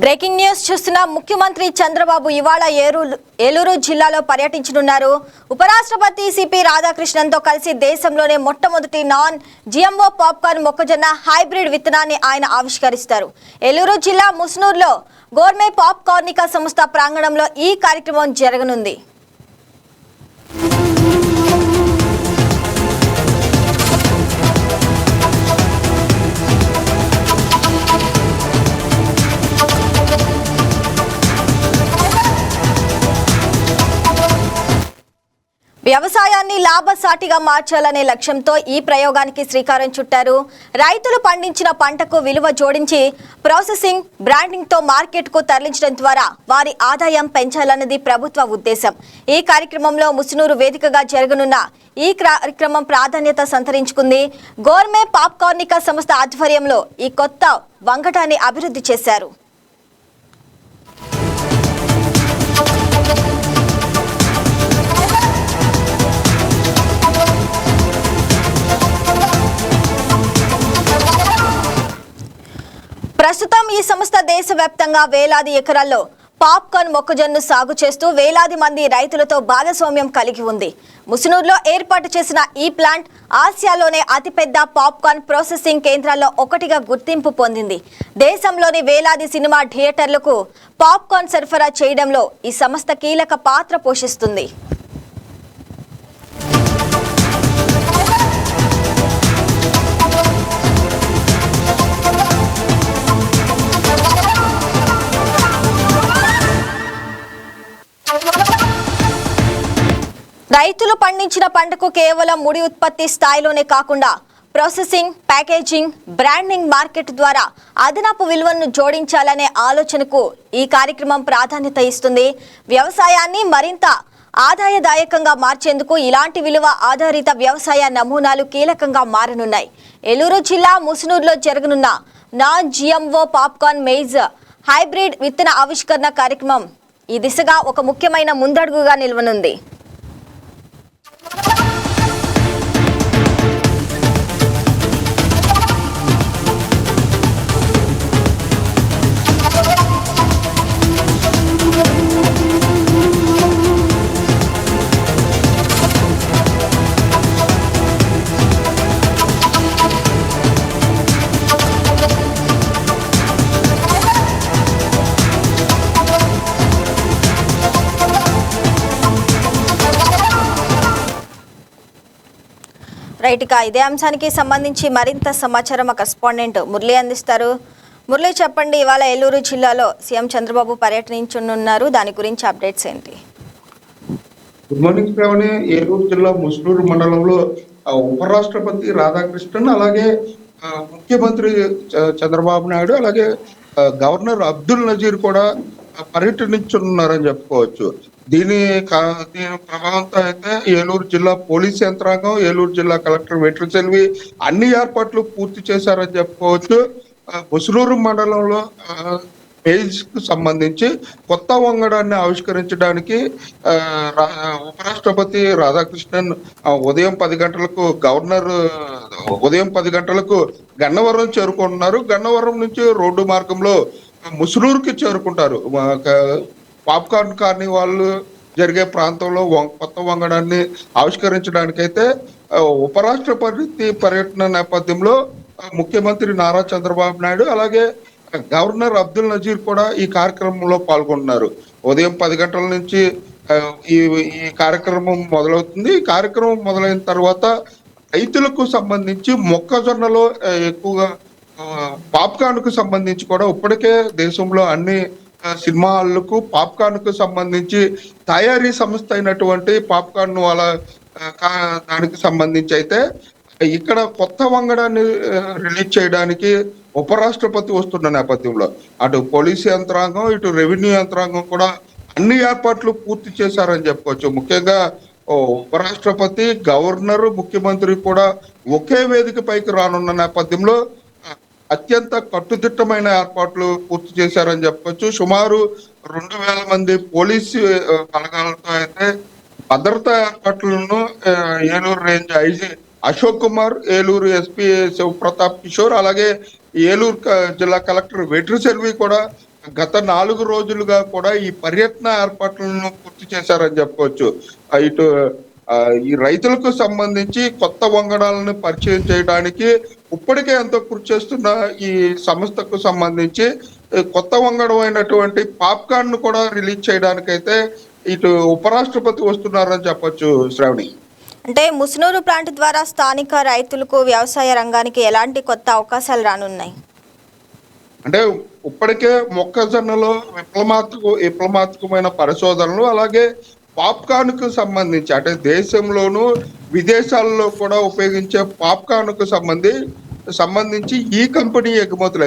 Breaking news చూస్తున్న ముఖ్యమంత్రి చంద్రబాబు ఇవాళ ఏలూరు జిల్లాలో పర్యటించనున్నారు. ఉపరాష్ట్రపతి సిపి రాధాకృష్ణన్తో కలిసి దేశంలోనే మొట్టమొదటి నాన్ జిఎంఓ పాప్కార్న్ మొక్కజొన్న హైబ్రిడ్ విత్తనాన్ని ఆయన ఆవిష్కరిస్తారు. ఏలూరు జిల్లా ముస్నూర్లో గోర్మే పాప్కార్నికా సంస్థ ప్రాంగణంలో ఈ కార్యక్రమం జరగనుంది. వ్యవసాయాన్ని లాభసాటిగా మార్చాలనే లక్ష్యంతో ఈ ప్రయోగానికి శ్రీకారం చుట్టారు. రైతులు పండించిన పంటకు విలువ జోడించి ప్రాసెసింగ్, బ్రాండింగ్తో మార్కెట్కు తరలించడం ద్వారా వారి ఆదాయం పెంచాలన్నది ప్రభుత్వ ఉద్దేశం. ఈ కార్యక్రమంలో ముసునూరు వేదికగా జరగనున్న ఈ కార్యక్రమం ప్రాధాన్యత సంతరించుకుంది. గోర్మే పాప్కార్నికా సంస్థ ఆధ్వర్యంలో ఈ కొత్త వంగటాన్ని అభివృద్ధి చేశారు. ప్రస్తుతం ఈ సంస్థ దేశవ్యాప్తంగా వేలాది ఎకరాల్లో పాప్కార్న్ మొక్కజొన్న సాగు చేస్తూ వేలాది మంది రైతులతో భాగస్వామ్యం కలిగి ఉంది. ముసునూరులో ఏర్పాటు చేసిన ఈ ప్లాంట్ ఆసియాలోనే అతిపెద్ద పాప్కార్న్ ప్రాసెసింగ్ కేంద్రాల్లో ఒకటిగా గుర్తింపు పొందింది. దేశంలోని వేలాది సినిమా థియేటర్లకు పాప్కార్న్ సరఫరా చేయడంలో ఈ సంస్థ కీలక పాత్ర పోషిస్తుంది. రైతులు పండించిన పంటకు కేవలం ముడి ఉత్పత్తి స్థాయిలోనే కాకుండా ప్రాసెసింగ్, ప్యాకేజింగ్, బ్రాండింగ్, మార్కెట్ ద్వారా అదనపు విలువను జోడించాలనే ఆలోచనకు ఈ కార్యక్రమం ప్రాధాన్యత ఇస్తుంది. వ్యవసాయాన్ని మరింత ఆదాయదాయకంగా మార్చేందుకు ఇలాంటి విలువ ఆధారిత వ్యవసాయ నమూనాలు కీలకంగా మారనున్నాయి. ఏలూరు జిల్లా ముసునూరులో జరగనున్న non GMO popcorn maize hybrid విత్తన ఆవిష్కరణ కార్యక్రమం ఈ దిశగా ఒక ముఖ్యమైన ముందడుగుగా నిలవనుంది. రైట్గా ఇదే అంశానికి సంబంధించి మరింత సమాచారం మా కరెస్పాండెంట్ మురళి అందిస్తారు. మురళి, చెప్పండి, ఇవాళ ఏలూరు జిల్లాలో సీఎం చంద్రబాబు పర్యటించనున్నారు, దాని గురించి అప్డేట్స్ ఏంటి? Good morning Shravani. ఏలూరు జిల్లా ముస్నూరు మండలంలో ఉపరాష్ట్రపతి రాధాకృష్ణన్, అలాగే ముఖ్యమంత్రి చంద్రబాబు నాయుడు, అలాగే గవర్నర్ అబ్దుల్ నజీర్ కూడా పర్యటించనున్నారని చెప్పుకోవచ్చు. దీని ప్రభావంతో అయితే ఏలూరు జిల్లా పోలీస్ యంత్రాంగం, ఏలూరు జిల్లా కలెక్టర్ వెట్రిసెల్వి అన్ని ఏర్పాట్లు పూర్తి చేశారని చెప్పుకోవచ్చు. ముసునూరు మండలంలో పేజ్ కు సంబంధించి కొత్త వంగడాన్ని ఆవిష్కరించడానికి ఉపరాష్ట్రపతి రాధాకృష్ణన్ ఉదయం 10 గంటలకు ఉదయం 10 గంటలకు గన్నవరం చేరుకుంటున్నారు. గన్నవరం నుంచి రోడ్డు మార్గంలో ముసునూరుకి చేరుకుంటారు. పాప్కార్న్ కార్నివాల్ జరిగే ప్రాంతంలో కొత్త వంగడాన్ని ఆవిష్కరించడానికైతే ఉపరాష్ట్రపతి పర్యటన నేపథ్యంలో ముఖ్యమంత్రి నారా చంద్రబాబు నాయుడు, అలాగే గవర్నర్ అబ్దుల్ నజీర్ కూడా ఈ కార్యక్రమంలో పాల్గొంటున్నారు. ఉదయం 10 గంటల నుంచి ఈ కార్యక్రమం మొదలవుతుంది. ఈ కార్యక్రమం మొదలైన తర్వాత రైతులకు సంబంధించి మొక్కజొన్నలో ఎక్కువగా పాప్కార్న్ కు సంబంధించి కూడా ఇప్పటికే దేశంలో అన్ని సినిమా హాళ్లకు పాప్కార్న్ కు సంబంధించి తయారీ సంస్థ అయినటువంటి పాప్కార్న్ వాళ్ళ దానికి సంబంధించి అయితే ఇక్కడ కొత్త వంగడాన్ని రిలీజ్ చేయడానికి ఉపరాష్ట్రపతి వస్తున్న నేపథ్యంలో అటు పోలీసు యంత్రాంగం, ఇటు రెవెన్యూ యంత్రాంగం కూడా అన్ని ఏర్పాట్లు పూర్తి చేశారని చెప్పుకోవచ్చు. ముఖ్యంగా ఉపరాష్ట్రపతి, గవర్నర్, ముఖ్యమంత్రి కూడా ఒకే వేదిక పైకి రానున్న నేపథ్యంలో అత్యంత కట్టుదిట్టమైన ఏర్పాట్లు పూర్తి చేశారని చెప్పొచ్చు. సుమారు 2000 మంది పోలీసు బలగాలతో అయితే భద్రతా ఏర్పాట్లను Eluru range IG Ashok Kumar, Eluru SP Shiv Pratap Kishore, అలాగే ఏలూరు జిల్లా కలెక్టర్ వెట్రిసెల్వి కూడా గత 4 రోజులుగా కూడా ఈ పర్యటన ఏర్పాట్లను పూర్తి చేశారని చెప్పుకోవచ్చు. ఇటు ఈ రైతులకు సంబంధించి కొత్త వంగడాలను పరిచయం చేయడానికి ఇప్పటికే ఎంతో కృషి చేస్తున్న ఈ సంస్థకు సంబంధించి కొత్త వంగడం అయినటువంటి పాప్కార్న్ ను కూడా రిలీజ్ చేయడానికైతే ఇటు ఉపరాష్ట్రపతి వస్తున్నారని చెప్పొచ్చు శ్రావణి. అంటే ముసునూరు ప్లాంట్ ద్వారా స్థానిక రైతులకు వ్యవసాయ రంగానికి ఎలాంటి కొత్త అవకాశాలు రానున్నాయి? అంటే ఇప్పటికే మొక్కజొన్నలో విప్లవాత్మకమైన పరిశోధనలు, అలాగే పాప్కార్న్ కు సంబంధించి అంటే దేశంలోనూ విదేశాల్లో కూడా ఉపయోగించే పాప్కార్న్ కు సంబంధించి ఈ కంపెనీ ఎగుమతులు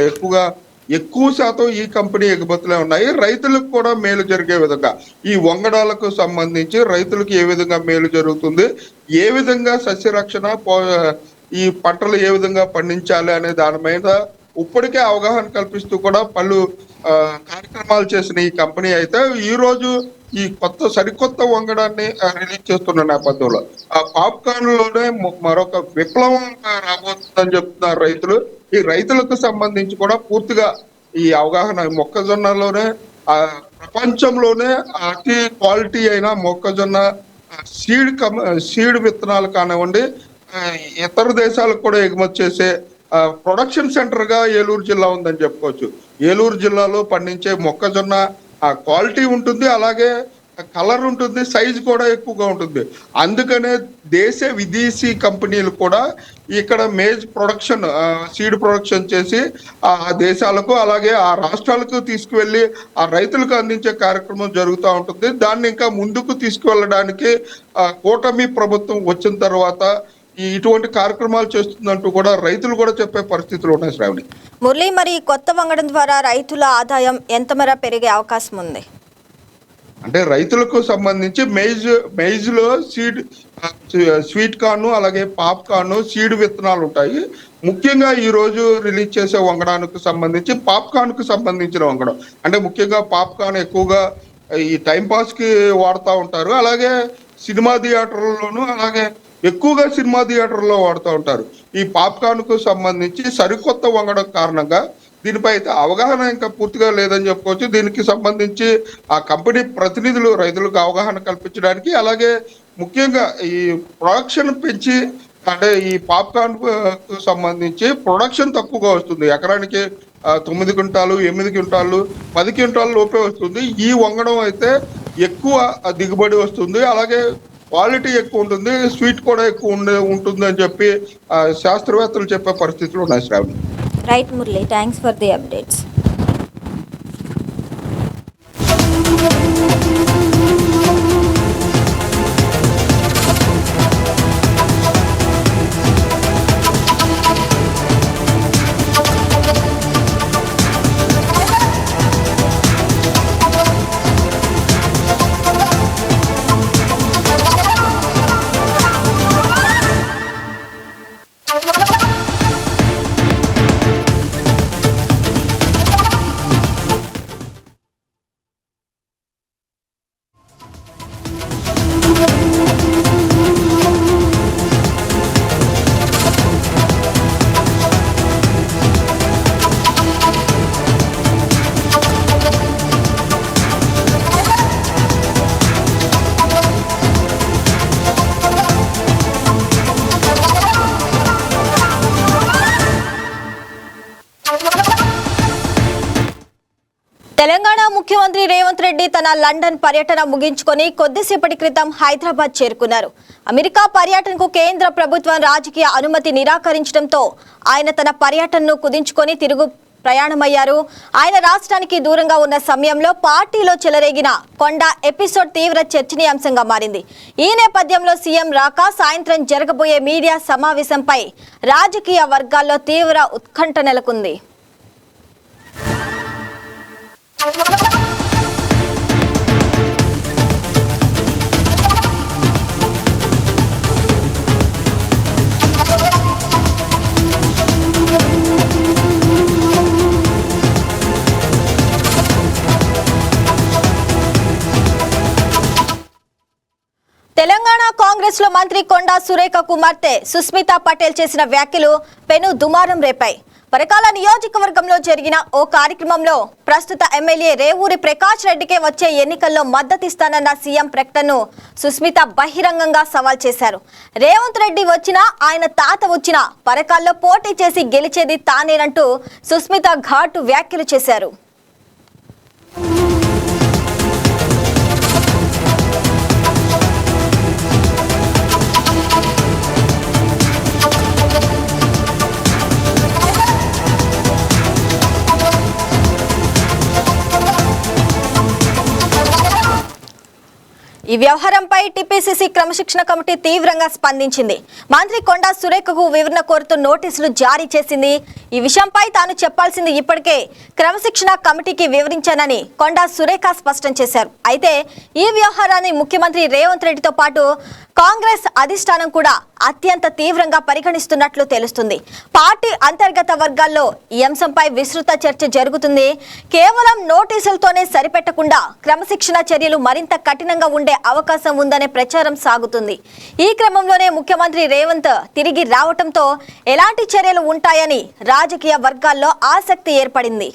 ఎక్కువ శాతం ఈ కంపెనీ ఎగుమతులే ఉన్నాయి. రైతులకు కూడా మేలు జరిగే విధంగా ఈ వంగడాలకు సంబంధించి రైతులకు ఏ విధంగా మేలు జరుగుతుంది, ఏ విధంగా సస్యరక్షణ ఈ పంటలు ఏ విధంగా పండించాలి అనే దాని మీద ఇప్పటికే అవగాహన కల్పిస్తూ కూడా పలు కార్యక్రమాలు చేసిన ఈ కంపెనీ అయితే ఈ రోజు ఈ సరికొత్త వంగడాన్ని రిలీజ్ చేస్తున్న నేపథ్యంలో ఆ పాప్కార్న్ లోనే మరొక విప్లవం రాబోతుందని చెప్తున్నారు రైతులు. ఈ రైతులకు సంబంధించి కూడా పూర్తిగా ఈ అవగాహన మొక్కజొన్నలోనే ప్రపంచంలోనే అతి క్వాలిటీ అయిన మొక్కజొన్న సీడ్ విత్తనాలు కానివ్వండి, ఇతర దేశాలకు కూడా ఎగుమతి చేసే ప్రొడక్షన్ సెంటర్ గా ఏలూరు జిల్లా ఉందని చెప్పుకోవచ్చు. ఏలూరు జిల్లాలో పండించే మొక్కజొన్న క్వాలిటీ ఉంటుంది, అలాగే కలర్ ఉంటుంది, సైజ్ కూడా ఎక్కువగా ఉంటుంది. అందుకనే విదేశీ కంపెనీలు కూడా ఇక్కడ మేజ్ ప్రొడక్షన్ సీడ్ ప్రొడక్షన్ చేసి ఆ దేశాలకు అలాగే ఆ రాష్ట్రాలకు తీసుకువెళ్ళి ఆ రైతులకు అందించే కార్యక్రమం జరుగుతూ ఉంటుంది. దాన్ని ఇంకా ముందుకు తీసుకువెళ్ళడానికి కూటమి ప్రభుత్వం వచ్చిన తర్వాత ఇటువంటి కార్యక్రమాలు చేస్తుందంటూ కూడా రైతులు కూడా చెప్పే పరిస్థితులు ఉన్నాయి శ్రావణి. మురళి, మరి కొత్త వంగడం ద్వారా రైతుల ఆదాయం ఎంత మేర పెరిగే అవకాశం ఉంది? అంటే రైతులకు సంబంధించి మెయిజ్ లో స్వీట్ కార్న్ అలాగే పాప్కార్న్ సీడ్ విత్తనాలు ఉంటాయి. ముఖ్యంగా ఈ రోజు రిలీజ్ చేసే వంగడానికి సంబంధించి పాప్కార్న్ కు సంబంధించిన వంగడం. అంటే ముఖ్యంగా పాప్కార్న్ ఎక్కువగా ఈ టైం పాస్ కి వాడుతూ ఉంటారు, అలాగే సినిమా థియేటర్లలోనూ అలాగే ఎక్కువగా సినిమా థియేటర్లో వాడుతూ ఉంటారు. ఈ పాప్కార్న్ కు సంబంధించి సరికొత్త వంగడం కారణంగా దీనిపై అయితే అవగాహన ఇంకా పూర్తిగా లేదని చెప్పుకోవచ్చు. దీనికి సంబంధించి ఆ కంపెనీ ప్రతినిధులు రైతులకు అవగాహన కల్పించడానికి, అలాగే ముఖ్యంగా ఈ ప్రొడక్షన్ పెంచి అంటే ఈ పాప్కార్న్ కు సంబంధించి ప్రొడక్షన్ తక్కువగా వస్తుంది. ఎకరానికి 9 క్వింటాలు 8 క్వింటాలు 10 క్వింటాల లోపే వస్తుంది. ఈ వంగడం అయితే ఎక్కువ దిగుబడి వస్తుంది, అలాగే క్వాలిటీ ఎక్కువ ఉంటుంది, స్వీట్ కూడా ఎక్కువ ఉంటుంది అని చెప్పి శాస్త్రవేత్తలు చెప్పే పరిస్థితులు ఉన్నాయి Sravani. Right Murali, thanks for the updates. Telangana ముఖ్యమంత్రి రేవంత్ రెడ్డి తన లండన్ పర్యటన ముగించుకొని కొద్దిసేపటి క్రితం హైదరాబాద్ చేరుకున్నారు. అమెరికా పర్యటనకు కేంద్ర ప్రభుత్వం రాజకీయ అనుమతి నిరాకరించడంతో ఆయన తన పర్యటనను కుదించుకొని తిరుగు ప్రయాణమయ్యారు. ఆయన రాష్ట్రానికి దూరంగా ఉన్న సమయంలో పార్టీలో చెలరేగిన కొండ ఎపిసోడ్ తీవ్ర చర్చనీయాంశంగా మారింది. ఈ నేపథ్యంలో సీఎం రాక సాయంత్రం జరగబోయే మీడియా సమావేశంపై రాజకీయ వర్గాల్లో తీవ్ర ఉత్కంఠ నెలకొంది. తెలంగాణ కాంగ్రెస్ లో మంత్రి కొండా సురేఖ కుమార్తె సుస్మితా పటేల్ చేసిన వ్యాఖ్యలు పెను దుమారం రేపాయి. పరకాల నియోజకవర్గంలో జరిగిన ఓ కార్యక్రమంలో ప్రస్తుత ఎమ్మెల్యే రేవూరి ప్రకాష్ రెడ్డికే వచ్చే ఎన్నికల్లో మద్దతిస్తానన్న సీఎం ప్రకటనను సుస్మిత బహిరంగంగా సవాల్ చేశారు. రేవంత్ రెడ్డి వచ్చినా ఆయన తాత వచ్చినా పరకాల్లో పోటీ చేసి గెలిచేది తానేనంటూ సుస్మిత ఘాటు వ్యాఖ్యలు చేశారు. ఈ వ్యవహారంపై టీపీసీసీ క్రమశిక్షణ కమిటీ తీవ్రంగా స్పందించింది. మంత్రి కొండా సురేఖకు వివరణ కోరుతూ నోటీసులు జారీ చేసింది. ఈ విషయంపై తాను చెప్పాల్సింది ఇప్పటికే క్రమశిక్షణ కమిటీకి వివరించానని కొండా సురేఖ స్పష్టం చేశారు. అయితే ఈ వ్యవహారాన్ని ముఖ్యమంత్రి రేవంత్ రెడ్డితో పాటు కాంగ్రెస్ అధిష్టానం కూడా అత్యంత తీవ్రంగా పరిగణిస్తున్నట్లు తెలుస్తుంది. పార్టీ అంతర్గత వర్గాల్లో ఈ అంశంపై విస్తృత చర్చ జరుగుతుంది. కేవలం నోటీసులతోనే సరిపెట్టకుండా క్రమశిక్షణ చర్యలు మరింత కఠినంగా ఉండే అవకాశం ఉందనే ప్రచారం సాగుతుంది. ఈ క్రమంలోనే ముఖ్యమంత్రి రేవంత్ తిరిగి రావడంతో ఎలాంటి చర్యలు ఉంటాయని రాజకీయ వర్గాల్లో ఆసక్తి ఏర్పడింది.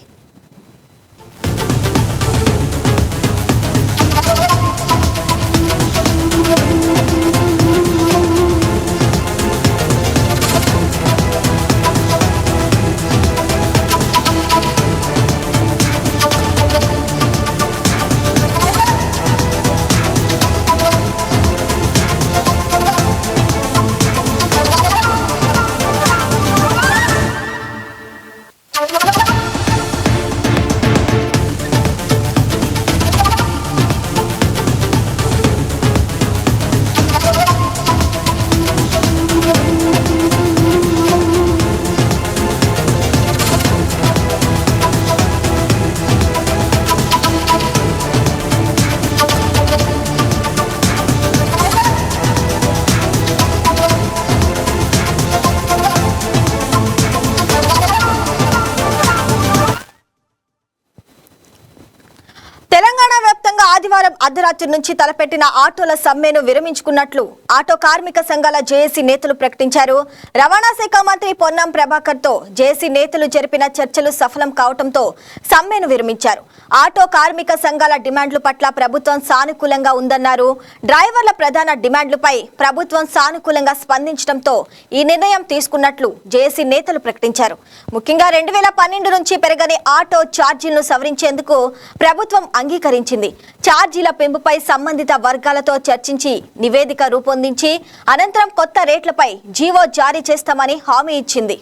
తెలంగాణ వ్యాప్తంగా ఆదివారం అర్ధరాత్రి నుంచి తలపెట్టిన ఆటోల సమ్మెను విరమించుకున్నట్లు ఆటో కార్మిక సంఘాల జేఏసీ నేతలు ప్రకటించారు. రవాణా శాఖ మంత్రి పొన్నం ప్రభాకర్ తో జేఏసీ నేతలు జరిపిన చర్చలు సఫలం కావడంతో సమ్మెను విరమించారు. ఆటో కార్మిక సంఘాల డిమాండ్ల పట్ల ప్రభుత్వం సానుకూలంగా ఉందన్నారు. డ్రైవర్ల ప్రధాన డిమాండ్లపై ప్రభుత్వం సానుకూలంగా స్పందించడంతో ఈ నిర్ణయం తీసుకున్నట్లు జేఏసీ నేతలు ప్రకటించారు. ముఖ్యంగా 2012 నుంచి పెరగని ఆటో ఛార్జీలను సవరించేందుకు ప్రభుత్వం అంగీకరించింది. ఛార్జీల పెంపుపై సంబంధిత వర్గాలతో చర్చించి నివేదిక రూపొందించి అనంతరం కొత్త రేట్లపై జీవో జారీ చేస్తామని హామీ ఇచ్చింది.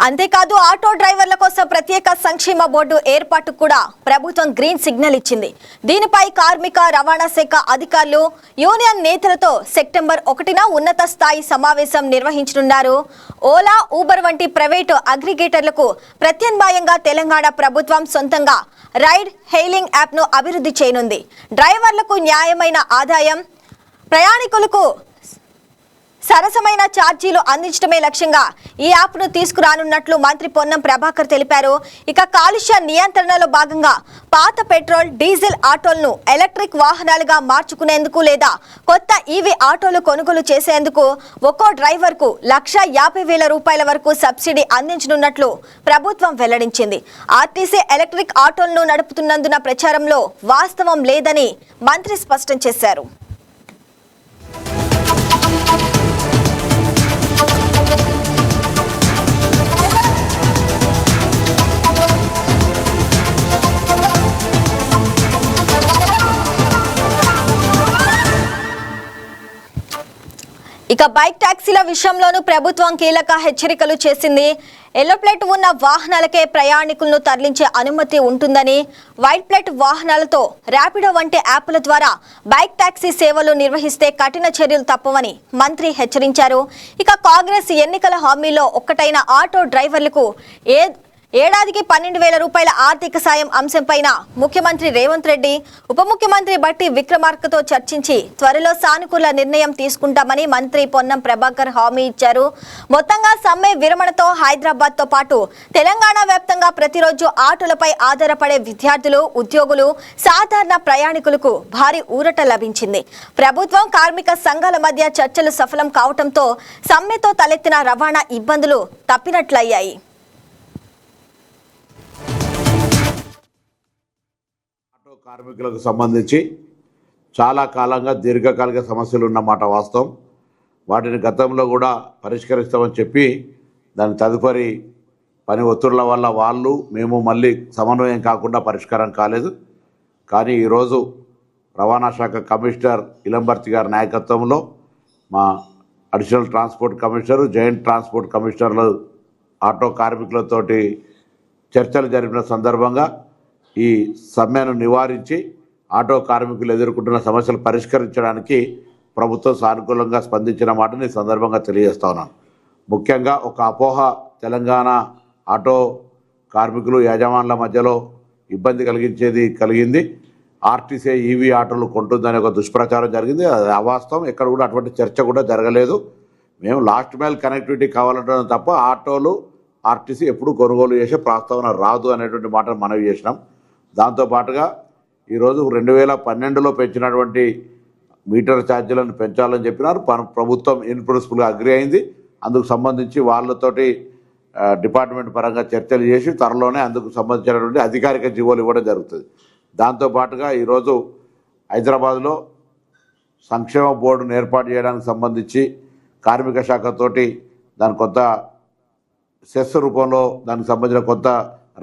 అంతేకాదు ఆటో డ్రైవర్ల కోసం ప్రత్యేక సంక్షేమ బోర్డు ఏర్పాటుకు కూడా ప్రభుత్వం గ్రీన్ సిగ్నల్ ఇచ్చింది. దీనిపై కార్మిక రవాణా శాఖ అధికారులు యూనియన్ నేతలతో సెప్టెంబర్ 1న ఉన్నత స్థాయి సమావేశం నిర్వహించనున్నారు. ఓలా, ఊబర్ వంటి ప్రైవేటు అగ్రిగేటర్లకు ప్రత్యామ్నాయంగా తెలంగాణ ప్రభుత్వం సొంతంగా రైడ్ హెయిలింగ్ యాప్ను అభివృద్ధి చేయనుంది. డ్రైవర్లకు న్యాయమైన ఆదాయం, ప్రయాణికులకు సరసమైన ఛార్జీలు అందించడమే లక్ష్యంగా ఈ యాప్ను తీసుకురానున్నట్లు మంత్రి పొన్నం ప్రభాకర్ తెలిపారు. ఇక కాలుష్య నియంత్రణలో భాగంగా పాత పెట్రోల్, డీజిల్ ఆటోలను ఎలక్ట్రిక్ వాహనాలుగా మార్చుకునేందుకు లేదా కొత్త ఈవీ ఆటోలు కొనుగోలు చేసేందుకు ఒక్కో డ్రైవర్కు 1,50,000 రూపాయల వరకు సబ్సిడీ అందించనున్నట్లు ప్రభుత్వం వెల్లడించింది. ఆర్టీసీ ఎలక్ట్రిక్ ఆటోలను నడుపుతున్నందున ప్రచారంలో వాస్తవం లేదని మంత్రి స్పష్టం చేశారు. ఇక బైక్ టాక్సీల విషయంలోనూ ప్రభుత్వం కీలక హెచ్చరికలు చేసింది. ఎల్లో ప్లేట్ ఉన్న వాహనాలకే ప్రయాణికులను తరలించే అనుమతి ఉంటుందని, వైట్ ప్లేట్ వాహనాలతో ర్యాపిడో వంటి యాప్ల ద్వారా బైక్ టాక్సీ సేవలు నిర్వహిస్తే కఠిన చర్యలు తప్పవని మంత్రి హెచ్చరించారు. ఇక కాంగ్రెస్ ఎన్నికల హామీలో ఒక్కటైన ఆటో డ్రైవర్లకు ఏడాదికి 12,000 రూపాయల ఆర్థిక సాయం అంశంపైన ముఖ్యమంత్రి రేవంత్ రెడ్డి ఉప ముఖ్యమంత్రి బట్టి విక్రమార్కతో చర్చించి త్వరలో సానుకూల నిర్ణయం తీసుకుంటామని మంత్రి పొన్నం ప్రభాకర్ హామీ ఇచ్చారు. మొత్తంగా సమ్మె విరమణతో హైదరాబాద్ తో పాటు తెలంగాణ వ్యాప్తంగా ప్రతిరోజు ఆటోలపై ఆధారపడే విద్యార్థులు, ఉద్యోగులు, సాధారణ ప్రయాణికులకు భారీ ఊరట లభించింది. ప్రభుత్వం, కార్మిక సంఘాల మధ్య చర్చలు సఫలం కావడంతో సమ్మెతో తలెత్తిన రవాణా ఇబ్బందులు తప్పినట్లయ్యాయి. కార్మికులకు సంబంధించి చాలా కాలంగా దీర్ఘకాలిక సమస్యలు ఉన్నమాట వాస్తవం. వాటిని గతంలో కూడా పరిష్కరిస్తామని చెప్పి దాని తదుపరి పని ఒత్తిళ్ల వల్ల మేము మళ్ళీ సమన్వయం కాకుండా పరిష్కారం కాలేదు. కానీ ఈరోజు రవాణా శాఖ కమిషనర్ ఇలంబర్తి గారి నాయకత్వంలో మా additional transport commissioner, joint transport కమిషనర్లు ఆటో కార్మికులతోటి చర్చలు జరిపిన సందర్భంగా ఈ సమ్మెను నివారించి ఆటో కార్మికులు ఎదుర్కొంటున్న సమస్యలు పరిష్కరించడానికి ప్రభుత్వం సానుకూలంగా స్పందించిన మాటని సందర్భంగా తెలియజేస్తా ఉన్నాను. ముఖ్యంగా ఒక అపోహ తెలంగాణ ఆటో కార్మికులు యాజమాన్ల మధ్యలో ఇబ్బంది కలిగింది. ఆర్టీసీ ఈవీ ఆటోలు కొంటుందనే ఒక దుష్ప్రచారం జరిగింది. అది అవాస్తవం. ఎక్కడ కూడా అటువంటి చర్చ కూడా జరగలేదు. మేము లాస్ట్ మైల్ కనెక్టివిటీ కావాలంటున్నాం తప్ప ఆటోలు ఆర్టీసీ ఎప్పుడు కొనుగోలు చేసే ప్రస్తావన రాదు అనేటువంటి మాటను మనవి చేసినాం. దాంతోపాటుగా ఈరోజు 2012లో పెంచినటువంటి మీటర్ ఛార్జీలను పెంచాలని చెప్పినారు. ప్రభుత్వం ఇన్ ప్రిన్సిపల్గా అగ్రి అయింది. అందుకు సంబంధించి వాళ్ళతోటి డిపార్ట్మెంట్ పరంగా చర్చలు చేసి త్వరలోనే అందుకు సంబంధించినటువంటి అధికారిక జీవోలు ఇవ్వడం జరుగుతుంది. దాంతోపాటుగా ఈరోజు హైదరాబాద్లో సంక్షేమ బోర్డును ఏర్పాటు చేయడానికి సంబంధించి కార్మిక శాఖతోటి దాని కొంత సెస్ రూపంలో దానికి సంబంధించిన కొంత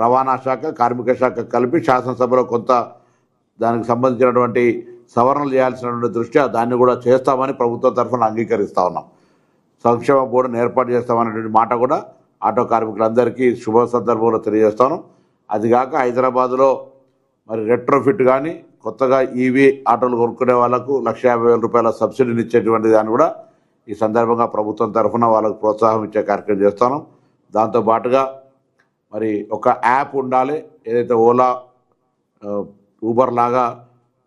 రవాణా శాఖ, కార్మిక శాఖ కలిపి శాసనసభలో కొంత దానికి సంబంధించినటువంటి సవరణలు చేయాల్సినటువంటి దృష్ట్యా దాన్ని కూడా చేస్తామని ప్రభుత్వం తరఫున అంగీకరిస్తూ ఉన్నాం. సంక్షేమ బోర్డును ఏర్పాటు చేస్తామనేటువంటి మాట కూడా ఆటో కార్మికులందరికీ శుభ సందర్భంలో తెలియజేస్తాను. అదిగాక హైదరాబాద్లో మరి రెట్రోఫిట్ కానీ కొత్తగా ఈవీ ఆటోలు కొనుక్కునే వాళ్ళకు 1,50,000 రూపాయల సబ్సిడీని ఇచ్చేటువంటి దాన్ని కూడా ఈ సందర్భంగా ప్రభుత్వం తరఫున వాళ్ళకు ప్రోత్సాహం ఇచ్చే కార్యక్రమం చేస్తాను. దాంతోపాటుగా మరి ఒక యాప్ ఉండాలి. ఏదైతే ఓలా, ఊబర్ లాగా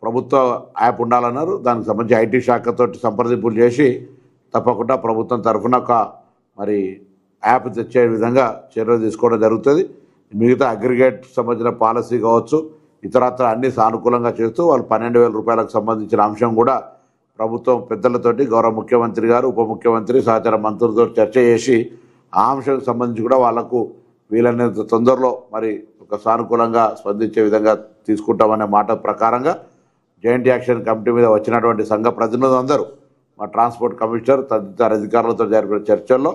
ప్రభుత్వ యాప్ ఉండాలన్నారు. దానికి సంబంధించి ఐటీ శాఖతో సంప్రదింపులు చేసి తప్పకుండా ప్రభుత్వం తరఫున ఒక మరి యాప్ తెచ్చే విధంగా చర్యలు తీసుకోవడం జరుగుతుంది. మిగతా అగ్రిగేట్ సంబంధించిన పాలసీ కావచ్చు, ఇతరత్ర అన్ని సానుకూలంగా చేస్తూ వాళ్ళు 12,000 రూపాయలకు సంబంధించిన అంశం కూడా ప్రభుత్వం పెద్దలతోటి గౌరవ ముఖ్యమంత్రి గారు, ఉప ముఖ్యమంత్రి, సహచర మంత్రులతో చర్చ చేసి ఆ అంశానికి సంబంధించి కూడా వాళ్లకు వీలైనంత తొందరలో మరి ఒక సానుకూలంగా స్పందించే విధంగా తీసుకుంటామనే మాట ప్రకారంగా జాయింట్ యాక్షన్ కమిటీ మీద వచ్చినటువంటి సంఘ ప్రతినిధులందరూ మా ట్రాన్స్పోర్ట్ కమిషనర్ తదితర అధికారులతో జరిపిన చర్చల్లో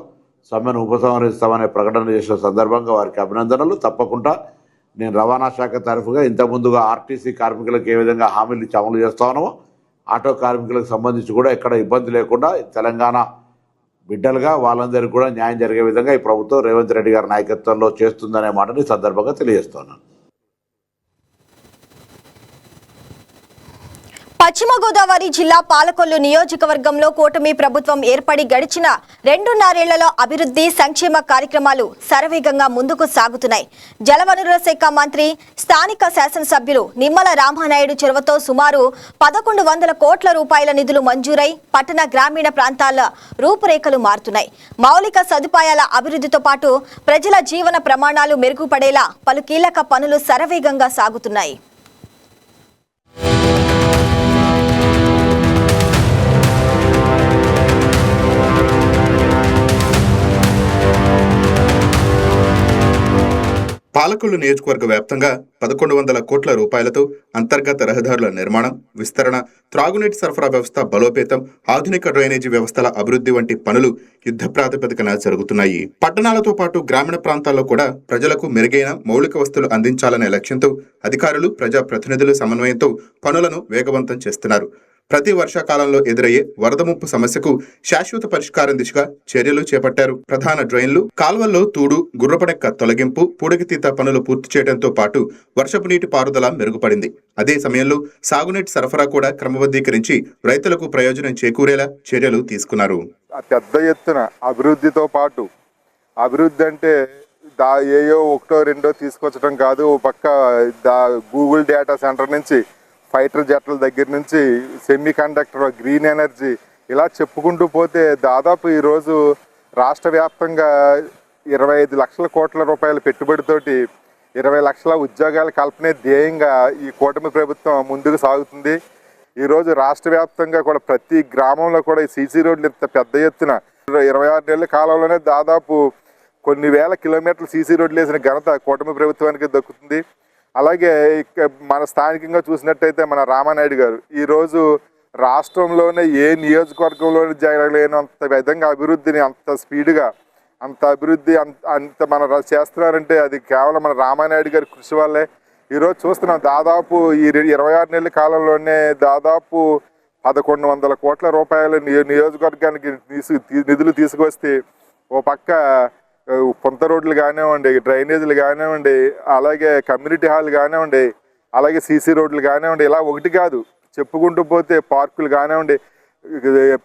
సమ్మెను ఉపసంహరిస్తామనే ప్రకటన చేసిన సందర్భంగా వారికి అభినందనలు. తప్పకుండా నేను రవాణా శాఖ తరఫుగా ఇంతకుముందుగా ఆర్టీసీ కార్మికులకు ఏ విధంగా హామీలు ఇచ్చి అమలు చేస్తామో ఆటో కార్మికులకు సంబంధించి కూడా ఎక్కడ ఇబ్బంది లేకుండా తెలంగాణ బిడ్డలుగా వాళ్ళందరికీ కూడా న్యాయం జరిగే విధంగా ఈ ప్రభుత్వం రేవంత్ రెడ్డి గారి నాయకత్వంలో చేస్తుందనే మాటని సందర్భంగా తెలియజేస్తున్నాను. పశ్చిమ గోదావరి జిల్లా పాలకొల్లు నియోజకవర్గంలో కూటమి ప్రభుత్వం ఏర్పడి గడిచిన 2.5 ఏళ్లలో అభివృద్ధి, సంక్షేమ కార్యక్రమాలు శరవేగంగా ముందుకు సాగుతున్నాయి. జలవనరుల శాఖ మంత్రి, స్థానిక శాసనసభ్యులు నిమ్మల రామానాయుడు చొరవతో సుమారు 1,100 కోట్ల రూపాయల నిధులు మంజూరై పట్టణ, గ్రామీణ ప్రాంతాల రూపురేఖలు మారుతున్నాయి. మౌలిక సదుపాయాల అభివృద్ధితో పాటు ప్రజల జీవన ప్రమాణాలు మెరుగుపడేలా పలు కీలక పనులు శరవేగంగా సాగుతున్నాయి. పాలకొల్లు నియోజకవర్గ వ్యాప్తంగా 1,100 కోట్ల రూపాయలతో అంతర్గత రహదారుల నిర్మాణం, విస్తరణ, త్రాగునీటి సరఫరా వ్యవస్థ బలోపేతం, ఆధునిక డ్రైనేజీ వ్యవస్థల అభివృద్ధి వంటి పనులు యుద్ధ ప్రాతిపదికన జరుగుతున్నాయి. పట్టణాలతో పాటు గ్రామీణ ప్రాంతాల్లో కూడా ప్రజలకు మెరుగైన మౌలిక వస్తువులు అందించాలనే లక్ష్యంతో అధికారులు, ప్రజా ప్రతినిధుల సమన్వయంతో పనులను వేగవంతం చేస్తున్నారు. ప్రతి వర్షాకాలంలో ఎదురయ్యే వరద ముప్పు సమస్యకు శాశ్వత పరిష్కారం దిశగా చర్యలు చేపట్టారు. ప్రధాన డ్రైన్లు, కాల్వల్లో తూడు, గుర్రపడెక్క తొలగింపు, పూడికతీత పనులు పూర్తి చేయడంతో పాటు వర్షపు నీటి పారుదల మెరుగుపడింది. అదే సమయంలో సాగునీటి సరఫరా కూడా క్రమబద్ధీకరించి రైతులకు ప్రయోజనం చేకూరేలా చర్యలు తీసుకున్నారు. పెద్ద ఎత్తున అభివృద్ధితో పాటు, అభివృద్ధి అంటే ఏయో ఒకటో రెండో తీసుకొచ్చడం కాదు. ఓ పక్క గూగుల్ డేటా సెంటర్ నుంచి ఫైటర్ జెట్ల దగ్గర నుంచి సెమీ కండక్టర్, గ్రీన్ ఎనర్జీ ఇలా చెప్పుకుంటూ పోతే దాదాపు ఈరోజు రాష్ట్ర వ్యాప్తంగా 25 లక్షల కోట్ల రూపాయల పెట్టుబడితోటి 20 లక్షల ఉద్యోగాల కల్పనే ధ్యేయంగా ఈ కూటమి ప్రభుత్వం ముందుకు సాగుతుంది. ఈరోజు రాష్ట్ర వ్యాప్తంగా కూడా ప్రతి గ్రామంలో కూడా ఈ సీసీ రోడ్లు ఇంత పెద్ద ఎత్తున 26 నెలల కాలంలోనే దాదాపు కొన్ని వేల కిలోమీటర్లు సీసీ రోడ్లు వేసిన ఘనత కూటమి ప్రభుత్వానికి దక్కుతుంది. అలాగే మన స్థానికంగా చూసినట్టయితే మన రామానాయుడు గారు ఈరోజు రాష్ట్రంలోనే ఏ నియోజకవర్గంలోనే జరగలేనంత విధంగా అభివృద్ధిని అంత స్పీడ్గా అంత అభివృద్ధి అంత మన చేస్తున్నారంటే అది కేవలం మన రామానాయుడు గారి కృషి వల్లే. ఈరోజు చూస్తున్నాం దాదాపు ఈ 26 నెలల కాలంలోనే దాదాపు 1100 కోట్ల రూపాయల నియోజకవర్గానికి నిధులు తీసుకొస్తే ఓ పక్క కొంత రోడ్లు కానివ్వండి, డ్రైనేజీలు కానివ్వండి, అలాగే కమ్యూనిటీ హాల్ కానివ్వండి, అలాగే సీసీ రోడ్లు కానివ్వండి, ఇలా ఒకటి కాదు చెప్పుకుంటూ పోతే పార్కులు కానివ్వండి,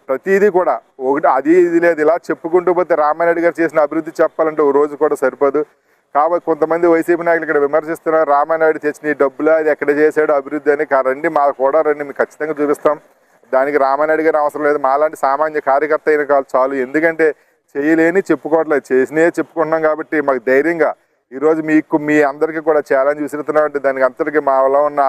ప్రతిదీ కూడా ఒకటి అది ఇది లేదు. ఇలా చెప్పుకుంటూ పోతే రామానాయుడు గారు చేసిన అభివృద్ధి చెప్పాలంటే ఓ రోజు కూడా సరిపోదు. కాబట్టి కొంతమంది వైసీపీ నాయకులు ఇక్కడ విమర్శిస్తున్నారు, రామానాయుడు తెచ్చిన ఈ డబ్బులు అది ఎక్కడ చేశాడు అభివృద్ధి అని. రండి మా కూడా రండి, మీకు ఖచ్చితంగా చూపిస్తాం. దానికి రామానాయుడు గారు అవసరం లేదు, మాలాంటి సామాన్య కార్యకర్త అయిన కాదు చాలు. ఎందుకంటే చేయలేని చెప్పుకోవట్లేదు, చేసినే చెప్పుకుంటున్నాం. కాబట్టి మాకు ధైర్యంగా ఈరోజు మీ అందరికీ కూడా ఛాలెంజ్ విసురుతున్నాం. అంటే దానికి అంతటికీ మాలో ఉన్న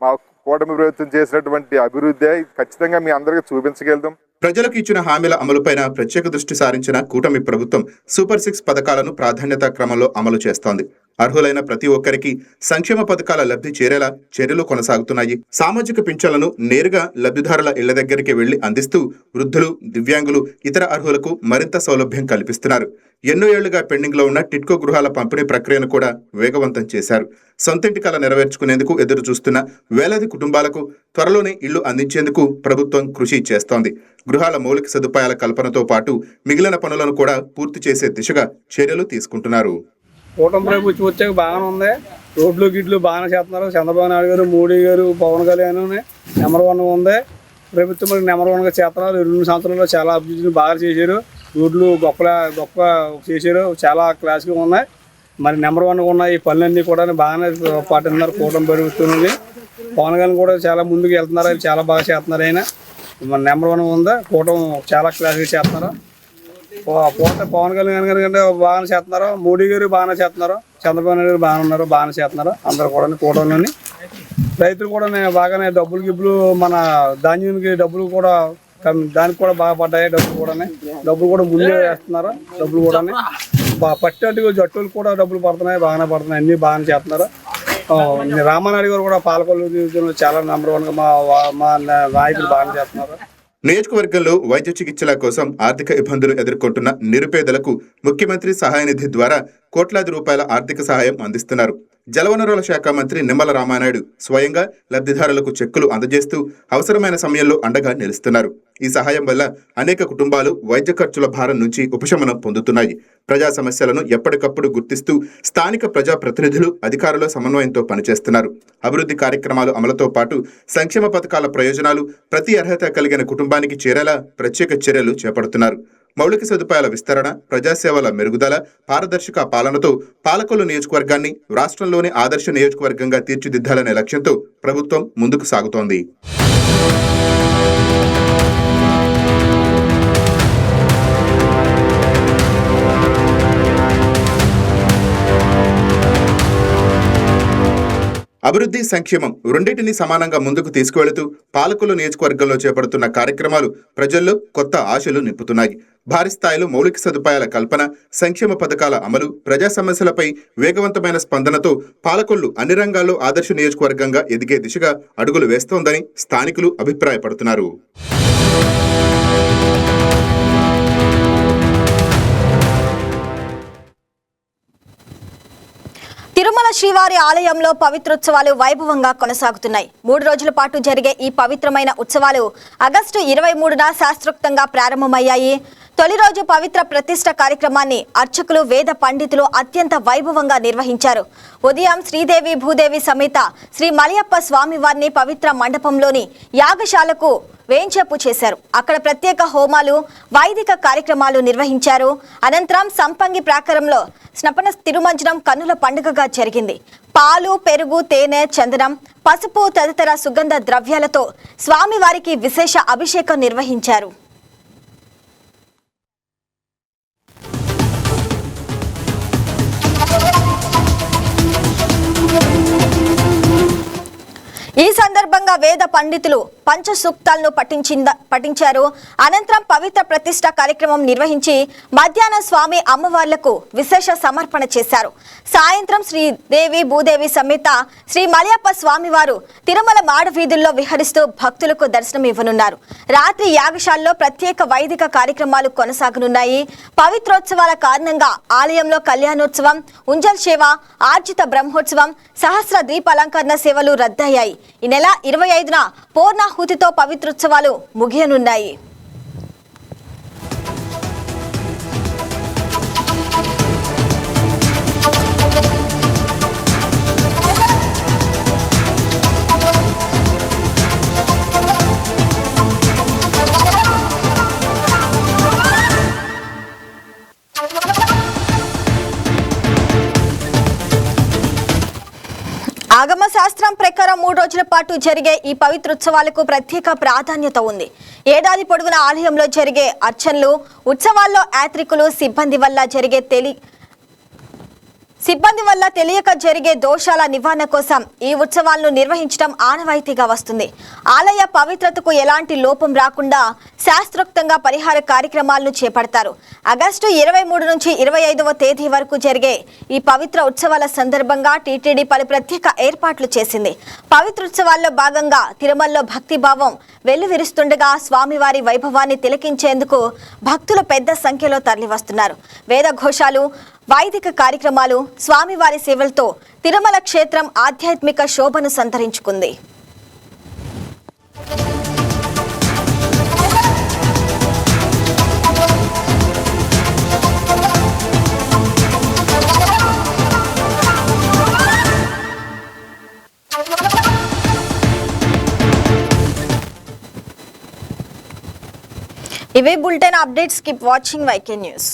మా కూటమి ప్రభుత్వం చేసినటువంటి అభివృద్ధి ఖచ్చితంగా మీ అందరికీ చూపించగలుగుతాం. ప్రజలకు ఇచ్చిన హామీల అమలుపైన ప్రత్యేక దృష్టి సారించిన కూటమి ప్రభుత్వం సూపర్ 6 పథకాలను ప్రాధాన్యతా క్రమంలో అమలు చేస్తోంది. అర్హులైన ప్రతి ఒక్కరికి సంక్షేమ పథకాల లబ్ధి చేరేలా చర్యలు కొనసాగుతున్నాయి. సామాజిక పింఛన్లను నేరుగా లబ్ధిదారుల ఇళ్ల దగ్గరికి వెళ్లి అందిస్తూ వృద్ధులు, దివ్యాంగులు, ఇతర అర్హులకు మరింత సౌలభ్యం కల్పిస్తున్నారు. ఎన్నో ఏళ్లుగా పెండింగ్ లో ఉన్న టిట్కో గృహాల పంపిణీ ప్రక్రియను కూడా వేగవంతం చేశారు. సొంతింటి కల నెరవేర్చుకునేందుకు ఎదురు చూస్తున్న వేలాది కుటుంబాలకు త్వరలోనే ఇళ్లు అందించేందుకు ప్రభుత్వం కృషి చేస్తోంది. గృహాల మౌలిక సదుపాయాల కల్పనతో పాటు మిగిలిన పనులను కూడా పూర్తి చేసే దిశగా చర్యలు తీసుకుంటున్నారు. కూటమి ప్రభుత్వం వచ్చాక బాగానే ఉంది. రోడ్లు గిడ్లు బాగానే చేస్తున్నారు. చంద్రబాబు నాయుడు గారు, మోడీ గారు, పవన్ కళ్యాణ్ నెంబర్ 1 ఉంది. ప్రభుత్వం నెంబర్ 1గా చేస్తున్నారు. 2 సంవత్సరాల్లో చాలా అభివృద్ధిని బాగా చేశారు. రోడ్లు గొప్ప చేశారు, చాలా క్లాస్గా ఉన్నాయి. మరి నెంబర్ 1గా ఉన్నాయి. ఈ పనులన్నీ కూడా బాగానే పాటిస్తున్నారు కూటమి ప్రభుత్వం. పవన్ కళ్యాణ్ కూడా చాలా ముందుకు వెళ్తున్నారు, ఆయన చాలా బాగా చేస్తున్నారు. ఆయన మన నెంబర్ 1 ఉంది. కూటమి చాలా క్లాస్గా చేస్తున్నారు. పవన్ కళ్యాణ్ గారు కంటే బాగానే చేస్తున్నారు. మోడీ గారు బాగానే చేస్తున్నారు. చంద్రబాబు నాయుడు గారు బాగానే ఉన్నారు, బాగానే చేస్తున్నారు. అందరూ కూడా కూటమిలోని రైతులు కూడా బాగానే డబ్బులు మన ధాన్యానికి డబ్బులు కూడా దానికి కూడా బాగా పడ్డాయి. డబ్బులు కూడా ముందే వేస్తున్నారు. డబ్బులు కూడా పట్టేట్టుగా జట్టులు కూడా డబ్బులు పడుతున్నాయి, బాగానే పడుతున్నాయి. అన్ని బాగానే చేస్తున్నారు. రామానాయుడు గారు కూడా పాలకొల్లు చాలా నెంబర్ 1గా మా నాయకులు బాగానే చేస్తున్నారు. నియోజకవర్గంలో వైద్య చికిత్సల కోసం ఆర్థిక ఇబ్బందులు ఎదుర్కొంటున్న నిరుపేదలకు ముఖ్యమంత్రి సహాయ నిధి ద్వారా కోట్లాది రూపాయల ఆర్థిక సహాయం అందిస్తున్నారు. జలవనరుల శాఖ మంత్రి నిమ్మల రామానాయుడు స్వయంగా లబ్ధిదారులకు చెక్కులు అందజేస్తూ అవసరమైన సమయంలో అండగా నిలుస్తున్నారు. ఈ సహాయం వల్ల అనేక కుటుంబాలు వైద్య ఖర్చుల భారం నుంచి ఉపశమనం పొందుతున్నాయి. ప్రజా సమస్యలను ఎప్పటికప్పుడు గుర్తిస్తూ స్థానిక ప్రజా ప్రతినిధులు, అధికారుల సమన్వయంతో పనిచేస్తున్నారు. అభివృద్ధి కార్యక్రమాలు అమలుతో పాటు సంక్షేమ పథకాల ప్రయోజనాలు ప్రతి అర్హత కలిగిన కుటుంబానికి చేరేలా ప్రత్యేక చర్యలు చేపడుతున్నారు. మౌలిక సదుపాయాల విస్తరణ, ప్రజాసేవల మెరుగుదల, పారదర్శక పాలనతో పాలకొల్లు నియోజకవర్గాన్ని రాష్ట్రంలోని ఆదర్శ నియోజకవర్గంగా తీర్చిదిద్దాలనే లక్ష్యంతో ప్రభుత్వం ముందుకు సాగుతోంది. అభివృద్ధి, సంక్షేమం రెండింటినీ సమానంగా ముందుకు తీసుకువెళుతూ పాలకొల్లు నియోజకవర్గంలో చేపడుతున్న కార్యక్రమాలు ప్రజల్లో కొత్త ఆశలు నింపుతున్నాయి. భారీ స్థాయిలో మౌలిక సదుపాయాల కల్పన, సంక్షేమ పథకాల అమలు, ప్రజా సమస్యలపై వేగవంతమైన స్పందనతో పాలకొల్లు అన్ని రంగాల్లో ఆదర్శ నియోజకవర్గంగా ఎదిగే దిశగా అడుగులు వేస్తోందని స్థానికులు అభిప్రాయపడుతున్నారు. తిరుమల శ్రీవారి ఆలయంలో పవిత్రోత్సవాలు వైభవంగా కొనసాగుతున్నాయి. 3 రోజుల పాటు జరిగే ఈ పవిత్రమైన ఉత్సవాలు ఆగస్టు 23న శాస్త్రోక్తంగా ప్రారంభమయ్యాయి. తొలి రోజు పవిత్ర ప్రతిష్ఠ కార్యక్రమాన్ని అర్చకులు, వేద పండితులు అత్యంత వైభవంగా నిర్వహించారు. ఉదయం శ్రీదేవి భూదేవి సమేత శ్రీ మలయప్ప స్వామివారిని పవిత్ర మండపంలోని యాగశాలకు వేంచేపు చేశారు. అక్కడ ప్రత్యేక హోమాలు, వైదిక కార్యక్రమాలు నిర్వహించారు. అనంతరం సంపంగి ప్రాకారంలో స్నపన తిరుమంజనం కన్నుల పండుగగా జరిగింది. పాలు, పెరుగు, తేనె, చందనం, పసుపు తదితర సుగంధ ద్రవ్యాలతో స్వామివారికి విశేష అభిషేకం నిర్వహించారు. ఈ సందర్భంగా వేద పండితులు పంచసూక్తాలను పఠించారు. అనంతరం పవిత్ర ప్రతిష్ట కార్యక్రమం నిర్వహించి మధ్యాహ్నం స్వామి అమ్మవార్లకు విశేష సమర్పణ చేశారు. సాయంత్రం శ్రీదేవి భూదేవి సమేత శ్రీ మలయప్ప స్వామివారు తిరుమల మాడవీధుల్లో విహరిస్తూ భక్తులకు దర్శనం ఇవ్వనున్నారు. రాత్రి యాగశాలలో ప్రత్యేక వైదిక కార్యక్రమాలు కొనసాగనున్నాయి. పవిత్రోత్సవాల కారణంగా ఆలయంలో కళ్యాణోత్సవం, ఉంజల్ సేవ, ఆర్జిత బ్రహ్మోత్సవం, సహస్ర దీపాలంకరణ సేవలు రద్దయ్యాయి. ఈ నెల 25న పూర్ణాహుతితో పవిత్రోత్సవాలు ముగియనున్నాయి. ఆగమ శాస్త్రం ప్రకారం 3 రోజుల పాటు జరిగే ఈ పవిత్రోత్సవాలకు ప్రత్యేక ప్రాధాన్యత ఉంది. ఏడాది పొడవునా ఆలయంలో జరిగే అర్చనలు, ఉత్సవాల్లో యాత్రికులు సిబ్బంది వల్ల తెలియక జరిగే దోషాల నివారణ కోసం ఈ ఉత్సవాలను నిర్వహించడం ఆనవాయితీగా వస్తుంది. ఆలయ పవిత్రతకు ఎలాంటి లోపం రాకుండా శాస్త్రోక్తంగా పరిహార కార్యక్రమాలను చేపడతారు. ఆగస్టు 23 నుంచి 25వ తేదీ వరకు జరిగే ఈ పవిత్ర ఉత్సవాల సందర్భంగా టీటీడీ పలు ప్రత్యేక ఏర్పాట్లు చేసింది. పవిత్రోత్సవాల్లో భాగంగా తిరుమలలో భక్తిభావం వెల్లువిరుస్తుండగా స్వామివారి వైభవాన్ని తిలకించేందుకు భక్తులు పెద్ద సంఖ్యలో తరలివస్తున్నారు. వేద ఘోషాలు, వైదిక కార్యక్రమాలు, స్వామివారి సేవలతో తిరుమల క్షేత్రం ఆధ్యాత్మిక శోభను సంతరించుకుంది. ఇవే bulletin updates. Keep watching YK news.